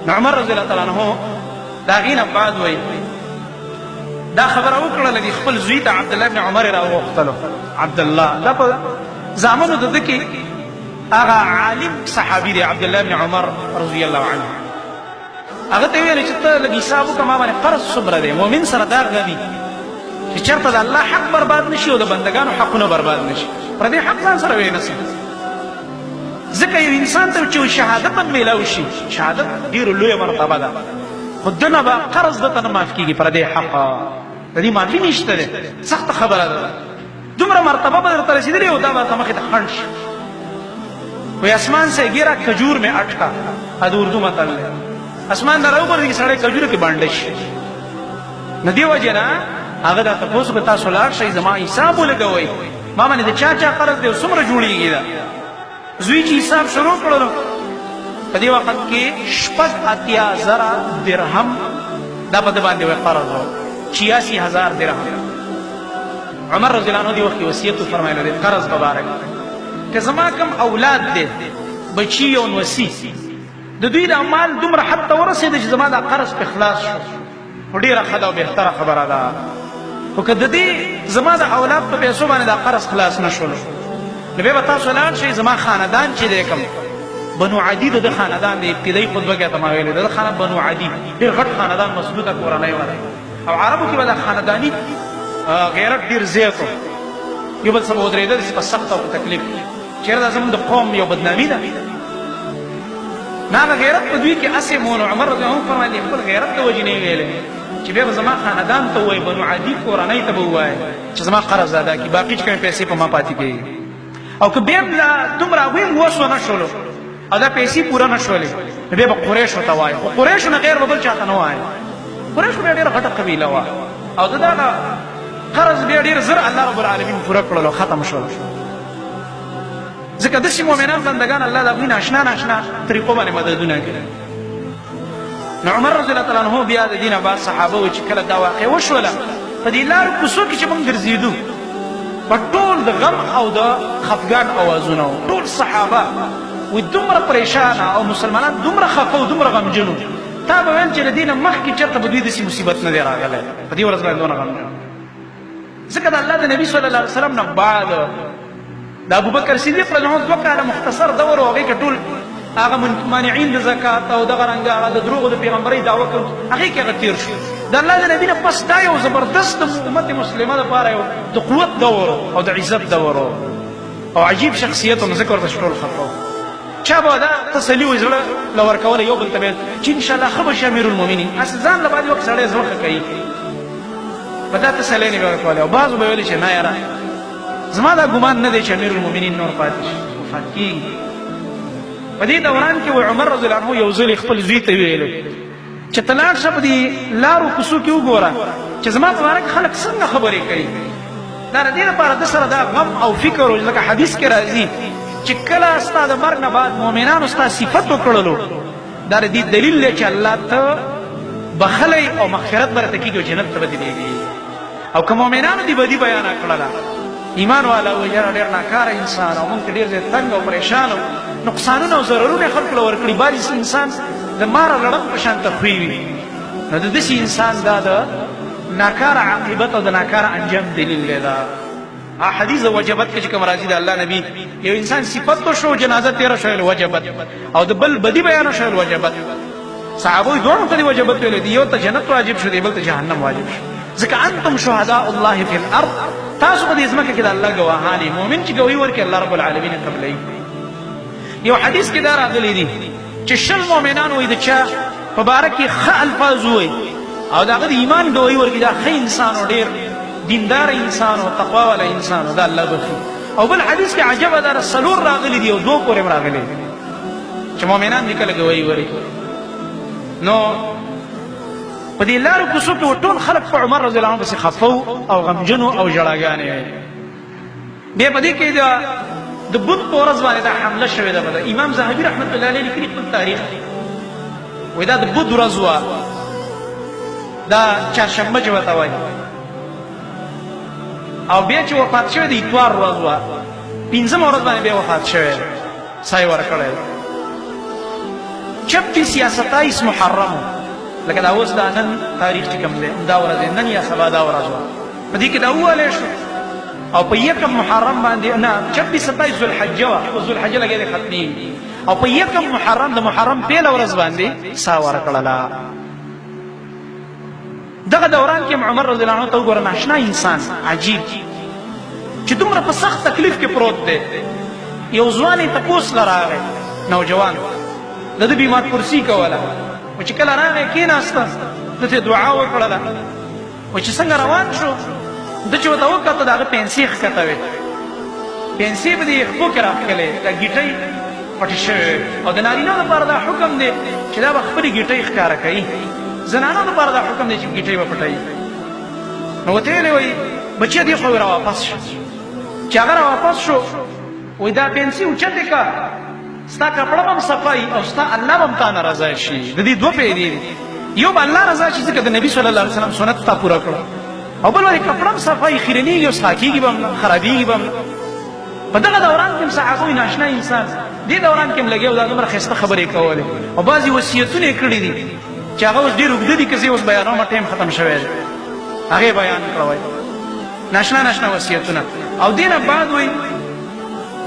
نو عمر رضی الله تعالی عنہ د هغې نه بعد وایي دا خبره وکړله د خپل زوی ته عبدالله بن عمر یې راوغوښتلو عبدالله دا په زامنو د ده کې هغه عالم صحابي دی عبدالله بن عمر رضی الله عنه هغه ته ویل چې ته لږ حساب وکړه ما باندې قرض څومره دی مؤمن سره دا غني چې چېرته د الله حق برباد نشي او د بندګانو حقونه برباد نشي پردې حق ځان سره وینسي ځکه یو انسان ته چې شهادت هم میلاو شي شهادت ډېره لویه مرتبه ده خو دنه به قرض دته نه معاف کېږي پردې حق د دې معافي نشته دی سخته خبره ده دومره مرتبه به درته رسېدلې او دا به ته مخې ته خنډ شي وی اسمان سے گرا کھجور میں اٹکا اد اردو متل ہے اسمان نه راوګرځي سړی کجورو کې باندې شي نه دی وجه نه هغه د تاسو په تاسو لاړ شي زما حساب ولګوي ما باندې د چا قرض دی څومره جوړیږي دا زوی چې حساب شروع کړو په دې وخت کې شپږ اتیا زره درهم دا په باندې وی قرض و 86000 درهم عمر رضی الله عنه دی وخت وصیت فرمایله د قرض مبارک که زما کم اولاد دی بچی او نوسی د دوی د مال دومره حد ته ورسېده چې زما دا قرض په خلاص شو خو ډېره ښه ده او بهتره خبره ده خو که د دې زما د اولاد په پیسو باندې دا قرض خلاص نه شولو نو بیا به تاسو لاړ شئ زما خاندان چې دی کوم بنو عدي د ده خاندان دی ابتدایي خطبه کې ته ما ویلې د ده بنو عدي ډېر غټ خاندان مضبوطه کورنۍ وه او عربو کې به دا خانداني غیرت ډېر زیات و یو بل څه به ودرېده داسې په سخت او په تکلیف چېرې دا زموږ د قوم یو بدنامي ده نه هغه غیرت په دوی کې هسې مو نو عمر رضی الله عنه فرمایي خپل غیرت د وجې نه یې ویلی چې بیا به زما خاندان ته ووایي بنو عدي کورنۍ ته به ووایي چې زما قرض ادا کړي باقي چې کومې پیسې په ما پاتې کېږي او که بیا هم دومره هغوی هم وس ونه شولو او دا پیسې پوره نه شولې نو بیا به قریشو ته وایي خو قریشو نه غیر به بل چاته نه وایي قریشو بیا ډېره غټه قبیله وه او د دغه قرض بیا ډېر زر الله رب العالمین پوره کړل او ختم شول ځکه داسې مؤمنان بندګان الله د هغوی ناشنا ناشنا طریقو باندې مددونه کوي نو عمر رضی الله تعالی عنه بیا د دې نه بعد صحابه وو چې کله دا واقع وشوله په دې لارو کوڅو کې چې موږ ګرځېدو په ټول د غم او د خفګان اوازونه وو ټول صحابه وی دومره پریشانه او مسلمانان دومره خفه او دومره غمجن وو تا به ویل چې د دې نه مخکې چېرته به دوی داسې مصیبت نه دی راغلی په دې ورځ باندې دونه غمجن ځکه د الله د نبي صلی الله علیه وسلم نه بعد د ابوبکر صدیق رضی الله عنه 2 کاله مختصر دور و هغې کې ټول هغه مانعین د زکات او دغه رنګه هغه د دروغو د پیغمبرۍ دعوه کوي هغې کې هغه تېر شو د الله د نبي نه پس دا یو زبردست د امت مسلمه دپاره یو د قوت دور او د عزت دور او عجیب شخصیت و نو ځکه ورته ټول خفه چا به دا تسلي وي زړه له ورکولی یو بل ته به چې انشاءالله ښه به شي امیرالمؤمنین هسې ځان له بعد وخت سړی زړه ښه کوي په دا تسلی نه به ورکولی او بعضو به ویلي چې نه یاره زما دا ګمان نه دی چې امیرالمؤمنین نور پاتې شي وفات کېږي په دې دوران کې عمر رضی الله عنه یو ځل خپل زوی ته ویلو چې ته لاړ شه په دې لارو کوڅو کې وګوره چې زما په باره کې خلک څنګه خبرې کوي دا د دې لپاره ده سره دا غم او فکر و لکه حدیث کې راځي چې کله ستا د مرګ نه بعد مؤمنانو ستا صفت وکړلو دا د دې دلیل دی چې الله ته بخلی او مغفرت به راته کېږي او جنت ته به دې لېږي او که مؤمنانو دې بدي بیانه کړله ایمان والا و یاره ډېر ناکاره انسان او موږ ته ډېر زیات تنګ او پریشان او نقصانونه او ضررونه خلکو له ورکړي بعضې انسان د ماره لړم په شان ته خوی وي نو د داسې انسان دا د ناکاره عاقبت او د ناکاره انجام دلیل دی دا حدیث د وجبت کې چې کوم راځي د الله نبي یو انسان صفت وشو جنازه تېره شویل وجبت او د بل بدي بیانه شویل وجبت صحابوی دواړو ته دې وجبت ویلی دی یو ته جنت واجب شو دی بل ته جهنم واجب شو ځکه انتم شهداء الله فی الارض تاسو په دې ځمکه کې د الله ګواهان یې مؤمن چې ګوهي ورکړي الله رب العالمین یې قبلوي یو حدیث کې دا راغلی دي چې 20 مؤمنان وایي د چا په باره کې ښه الفاظ ووایي او د هغه د ایمان ګوهي ورکړي دا ښه انسان او ډېر دیندار انسان او تقوا والا انسان او دا الله بخي او بل حدیث کې عجبه دا څلور راغلي دي او 2 پورې هم راغلي چې مؤمنان دې کله ګوهي ورکړي نو په دې لارو کوڅو کې ټول خلک په عمر رضی الله عنه پسې خفه او غمجنو او ژړاګانې وې بیا په دې کې د بت په ورځ باندې دا حمله شوې ده به امام ذهبي رحمت الله علیه لیکلي خپل تاریخ وایي دا د بت ورځ وه دا چهارشنبه چې ورته وایي او بیا چې وفات شوی د اتوار ورځ وه 15مه ورځ باندې بیا وفات شوی سای ورکړی چې 26 یا 27 محرم لکه دا اوس دا نن تاریخ چې کوم دی دا ورځ نن یا سبا دا ورځ وه په دې کې دا ووالی شو او په 1 محرم باندې نه 26 27 ذوالحجه وه اوس ذوالحجه لګیا دی ختمېږي او په 1 محرم د محرم پیله ورځ باندې سا ورکړله. دغه دوران کې عمر رضی الله عنه ته وګوره ناشنا انسان عجیب چې دومره په سخت تکلیف کې پروت دی. یو ځوان یې تپوس له راغی نوجوان د ده بیمار کرسي کوله و چې کله راغی کېناسته ده ته دعا وکړله و چې څنګه روان شو ده چې ورته وکتل د هغه پنسې ښکته وې پنسې په دې خپو کې راښکلې دا ګیټۍ پټې شوې او د نارینهو لپاره دا حکم دی چې دا به خپلې ګیټۍ ښکاره کوي زنانو لپاره دا حکم دی چې ګیټۍ به پټوي. نو ورته ویلې وایي بچیه دې خوا را واپس شو چې هغه را واپس شو وایي دا پنسې اوچتې که ستا کپړه به هم صفایي او ستا الله به هم تا نه رضا شي. د دې دوه پیدې دي یو به الله رضا شي ځکه د نبي صلی الله علیه وسلم سنت تا پوره کړه او بل وایي کپړه هم صفایي خیرنېږي او ستا کېږي به هم نه خرابېږي به هم نه. په دغه دوران کې هم صحابه ناشنا انسان دې دوران کې هم لګیا او دا دومره ښایسته خبرې کولې او بعضې وصیتونه یې کړي دي چې هغه اوس ډېر اوږده دي که زه اوس بیانوم ټایم ختم شوی دی هغې بیان کړه وایي ناشنا ناشنا وصیتونه. او دې نه بعد وایي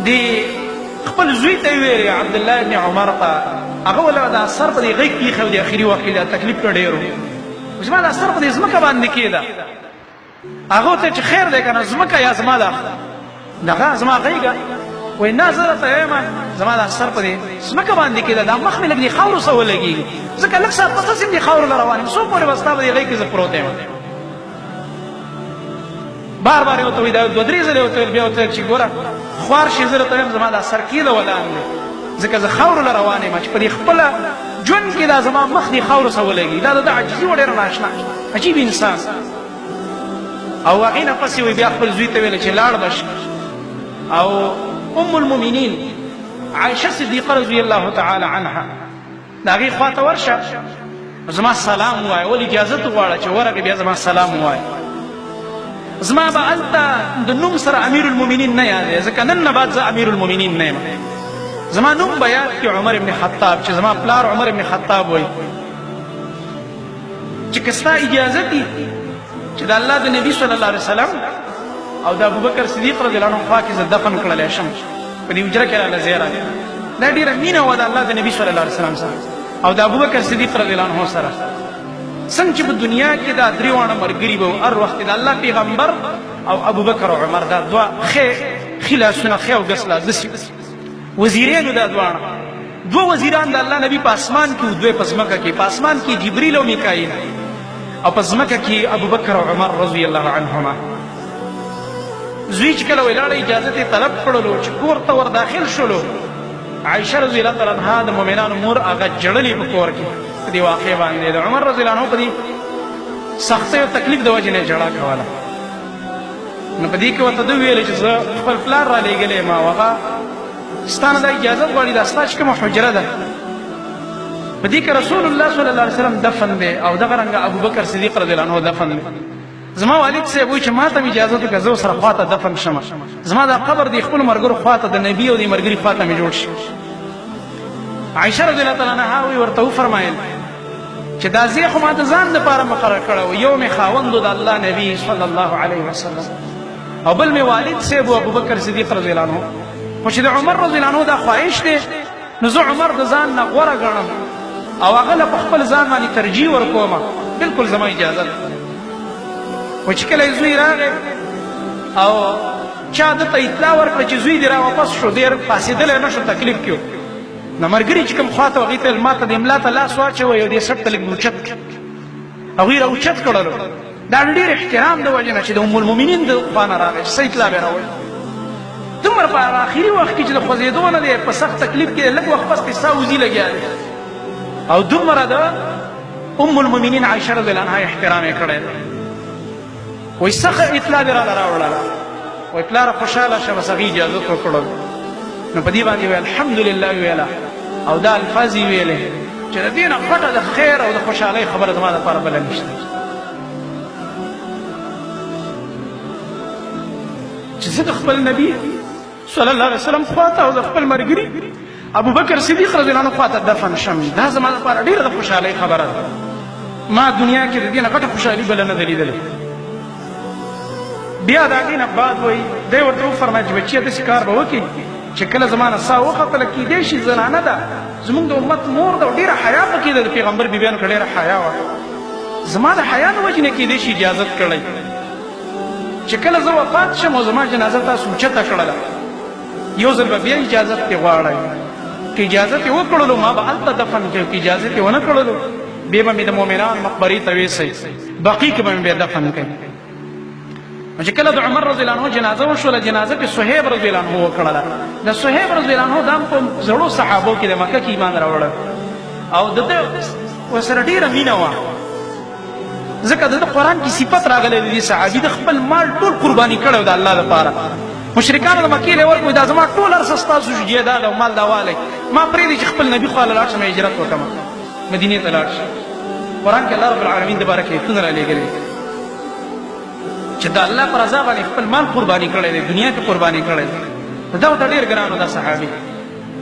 د خپل زوی ته یې ویلې عبدالله ابن عمر ته هغه وله دا سر په دې غېږ کې ایښی و د اخري وخت کې دا تکلیف کړه ډېر و زما دا سر په دې ځمکه باندې کېده هغه ورته چې خیر دی که نه ځمکه یا زما دا دغه زما غېږه وایي نه زه درته وایم زما دا سر په دې ځمکه باندې کېده دا مخ مې لږ دې خاورو سره ولګېږي ځکه لږ ساعت پس هسې هم دې خاورو له روان یم څو پورې به ستا په دې غېږ کې زه پروت یم. بار بار یې ورته وایي دا 2-3 ځلې ورته ویل بیا ورته ویل چې ګوره خوار شي زه درته وایم زما دا سر کېده ولان دی ځکه زه خاورو له روان یم چې په دې خپله ژوند کې دا زما مخ دې خاورو سره ولګي دا د ده عجیزي و ډېره ناشنا عجیب انسان. او هغې نه پسې وایي بیا خپل زوی ته ویله چې لاړ به شي او ام المؤمنین عائشه صدیقه رضی الله تعالی عنها د هغې خوا ته ورشه زما سلام ووایه ولې اجازت وغواړه چې ورغې بیا زما سلام ووایه زما به هلته د نوم سره امیر المؤمنین نه یادوي ځکه نن نه بعد زه امیر المؤمنین نه یم زما نوم به یاد کړي عمر ابن خطاب چې زما پلار عمر ابن خطاب وایي چې که ستا اجازت وي چې د الله د نبي صلی الله علیه وسلم او د ابوبکر صدیق رضی الله عنه خوا کې زه دفن کړلی شم په دې حجره کې راله ځای راغی دا ډېره مینه وه د الله د نبي صلی الله علیه وسلم سره او د ابوبکر صدیق رضی الله عنه سره څنګه چې په دنیا کې دا درې واړه ملګري به هر وخت د الله پیغمبر او ابوبکر او عمر دا دوه ښې لاسونه ښې او ګس لاس داسې وزیرانو دا دواړه دوه وزیران د الله نبي په اسمان کې و دوی په ځمکه کې په اسمان کې جبریل او میکایل او په ځمکه کې ابوبکر او عمر رضی الله عنهما. زوی چې کله ولاړه اجازت یې طلب کړلو چې کور ته ور داخل شولو عایشه رضی الله تعالی عنها د مؤمنانو مور هغه جړلې په کور کې په دې واقعې باندې د عمر رضی الله عنه په دې سختۍ او تکلیف د وجې نه یې ژړا کوله. نو په دې کې ورته ده ویلې چې زه خپل پلار را لېږلی یم او هغه ستا نه دا اجازت غواړي دا ستا چې کومه حجره ده په دې کې رسول الله صلی الله علیه وسلم دفن دی او دغه رنګه ابوبکر صدیق رضی الله عنه دفن دی. زما والد صاحب وایي چې ما ته مې اجازت وکړه زه ورسره خوا ته دفن شم زما دا قبر د خپلو ملګرو خوا ته د نبي او د ملګري خوا ته مې جوړ شي. عایشه رضی الله تعالی عنها وایي ورته وفرمایل چې دا ځای خو ما د ځان دپاره مقرر کړی و یو مې خاوندو د الله نبي صلی الله علیه وسلم او بل مې والد صاحب و ابوبکر صدیق رضی الله عنه خو چې د عمر رضی الله عنه دا خواهش دی نو زه عمر د ځان نه غوره ګڼم او هغه له په خپل ځان باندې ترجیح ورکوم بلکل زما اجازه ده. و چې کله زوی راغی او چا ده ته اطلاع ورکړه چې زوی دې را واپس شو ډېر پاسېدلی نه شو تکلیف کې و نو ملګري چې کوم خوا ته هغوی ته ما ته د املا ته لاس واچوی او دې سټ ته لږ اوچت هغوی را اوچت کړلو دا د ډېر احترام د وجې نه چې د ام المؤمنین د خوا نه راغی چې څه اطلاع به یې راوړي دومره په آخري وخت کې چې د خوځېدو نه دی په سخت تکلیف کې لږ وخت پس پې ستا وزي لګیا دی او دومره د ام المؤمنین عایشه رضی الله عنها احترام یې کړی دی. وایي څخه اطلاع دې راله راوړله وایي پلاره خوشحاله شه بس هغې اجازت وکړل نو په دې باندې ویل الحمدلله ویله او دا الفاظ یې ویلې چې د دې نه غټه د خیر او د خوشحالۍ خبره زما دپاره بله نشته چې زه د خپل نبي صلی الله علیه وسلم خوا ته او د خپل ملګري ابو بکر صدیق رضی الله عنه خواته دفن شم دا زما لپاره ډیره د خوشحالۍ خبره ده ما دنیا کې د دې نه غټه خوشحالي بله نه ده لیدلې بیا د هغې نه بعد وایي دی ورته وفرمایل چې بچیه داسې کار به وکړي چې کله زما نه ساه وختله کیدای شي زنانه ده زموږ د امت مور ده او ډېره حیا پکې ده د پیغمبر بیبیانو کې ډېره حیا وه زما د حیا د وجې نه کیدای شي اجازت کړی چې کله زه وفات شم او زما جنازه تاسو اوچته کړله یو ځل به بیا اجازت ترې غواړئ که اجازت یې وکړلو ما به هلته دفن کړو که اجازت یې ونه کړلو بیا به مې د مؤمنان مقبرې ته یوسئ بقي کې به مې بیا دفن کوي چې کله د عمر رضی الله عنه جنازه وشوله جنازه کې صهیب رضی الله عنه وکړله د صهیب رضی الله عنه دا هم په زړو صحابو کې د مکه کې ایمان راوړل او د ده ورسره ډېره مینه وه ځکه د ده قرآن کې صفت راغلی د دې صحابي د خپل مال ټول قرباني کړی د الله لپاره مشرکانو د مکې له ورکوي دا زما ټول هر څه ستاسو جیداد او مال دا والی ما پرېږدئ چې خپل نبي خواله لاړ شم هجرت وکړم مدینې ته لاړ شم قرآن کې الله رب العالمین د باره کې ایتونه رالیږلي چې د الله پر رضا باندې خپل مال قرباني کړی دی دنیا کې قرباني کړی دی دا ورته ډېر ګران و دا صحابي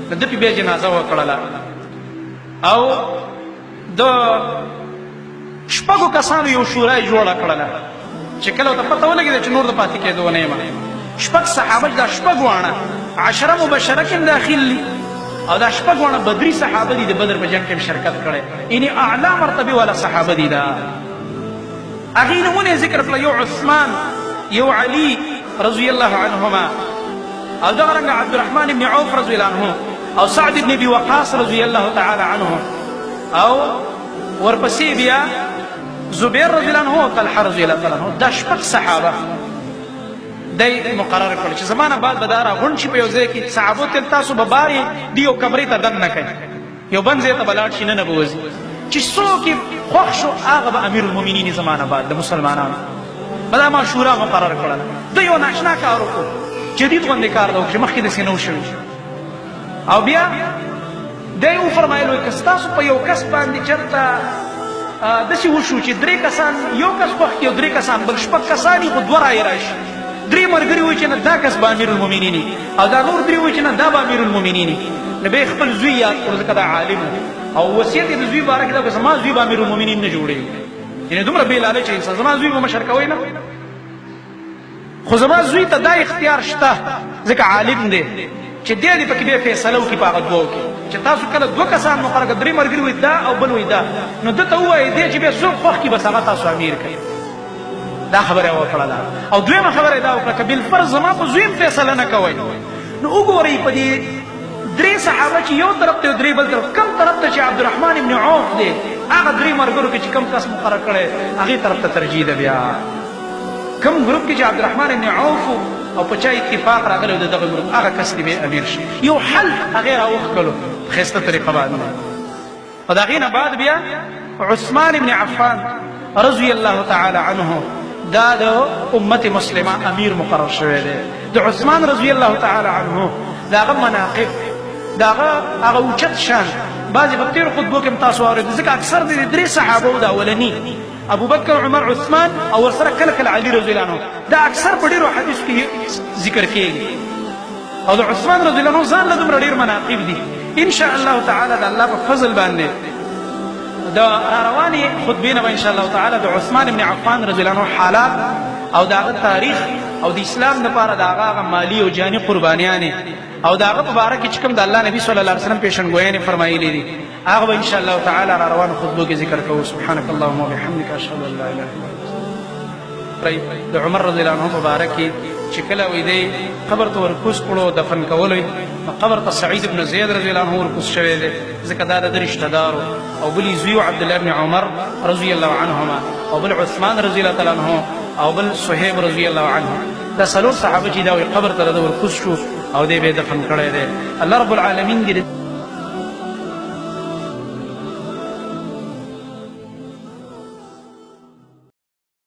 د ده پې بیا جنازه وکړله او د شپږو کسانو یو شورا یې جوړه کړله چې کله ورته پته ولګېده چې نور د پاتې کېدو نه یم شپږ صحابه دا شپږ واړه عشره مبشره کې داخل دي او دا شپږ واړه بدري صحابه دي د بدر په جنګ کې شرکت کړی یعنې اعلی مرتبه والا صحابه دي دا هغې نومونه یې ذکر کړه یو عثمان یو علي رضی الله عنهما او دغرنګه عبدالرحمن بن عوف رضی الله عنه او سعد بن ابي وقاص رضی الله تعالی عنه او ورپسې بیا زبیر رضی الله عنه او طلحه رضی الله تعالی عنه دا شپږ صحابه دی مقرر کړل چې زمانه بعد به دا راغونډ شي په یو ځای کې صحابو تل تاسو به بارې دي یو کمرې ته دننه کوي یو بند ځای ته به لاړ شي نه به وځي چې څوک یې خوښ شو هغه به امیر المؤمنین زمانه بعد د مسلمانانو به دا مشوره مقرر کړله ده یو ناشنا کار وکړو جدید غوندې کار ده چې مخکې داسې نه و شوي او بیا دی وفرمایل وایي که ستاسو په یو کس باندې چېرته داسې وشو چې درې کسان یو کس خوښ کړي او درې کسان بل شپږ کسان یي خو دوه رایې راشي درې ملګري وایي چې نه دا کس به امیر المؤمنین او دا نور درې وایي چې نه دا به امیر المؤمنین نو به یې خپل زوی یاد کړو ځکه دا عالم او وصیت یې د زوی باره کې دا زما زوی به امیر المؤمنین نه جوړوي یعنې دومره بې لالچه انسان زما زوی به مشر کوئ نه خو زما زوی ته دا اختیار شته ځکه عالم دی چې دی دې پکې بیا فیصله وکړي په هغه دوو کې چې تاسو کله دوه کسان مقرره کړه درې ملګري وایي دا او بل وایي دا نو ده ته ووایي دی چې بیا څوک خوښ کړي بس هغه تاسو امیر کوي دا خبره یې وکړله او دویمه خبره یې دا وکړه که بالفرض زما په زوی هم فیصله نه کوئ نو وګورئ په دې درې صحابه چې یو طرف ته درې بل طرف کم طرف ته چې عبدالرحمن ابن عوف دی هغه درې ملګرو کې چې کم کس مقرر کړی هغې طرف ته ترجیح ده بیا کم ګروپ کې چې عبدالرحمن ابن عوف او په چا اتفاق راغلی و د دغه ګروپ هغه کس دې بیا امیر شي یو حل هغې راوښکلو په ښایسته طریقه باندې او د هغې نه بعد بیا عثمان ابن عفان رضی الله تعالی عنه دا د امت مسلمه امیر مقرر شوی دی د عثمان رضی الله تعالی عنه د هغه مناقب د هغه اوچت شان بعضې په تېرو خطبو کې هم تاسو واورېدو ځکه اکثر د درې صحابو د اولني ابو بکر عمر عثمان او ورسره کله کله علي رضی الله عنه دا اکثر په ډېرو حدیثو کې ذکر کېږي او د عثمان رضی الله عنه ځان له دومره ډېر مناقب دي ان شاء الله تعالی د الله په فضل باندې د راروانې خطبې نه به ان شاء الله تعالی د عثمان بن عفان رضی الله عنه حالات او د هغه تاریخ او د اسلام لپاره د هغه مالي او جاني قربانیانې او د هغه په باره کې چې کوم د الله نبي صلی الله علیه وسلم پیشنګویانې فرمایلې دي هغه به ان شاء الله تعالی را روانو خطبو کې ذکر کوو سبحانك اللهم وبحمدك اشهد ان لا اله الا انت د عمر رضی الله عنه په باره کې چې کله وی دی قبر ته ورکوز کړو دفن کولو قبر ته سعید بن زید رضی الله عنه ورکوز شوی دی ځکه دا د رشته دارو او بل یې زوی عبدالله بن عمر رضی الله عنهما او بل عثمان رضی الله تعالی عنه او بل صهیب رضی الله عنه دا څلور صحابه چې دا وی قبر ته ورکوز شو او دی به دفن کړی دی الله رب العالمین دې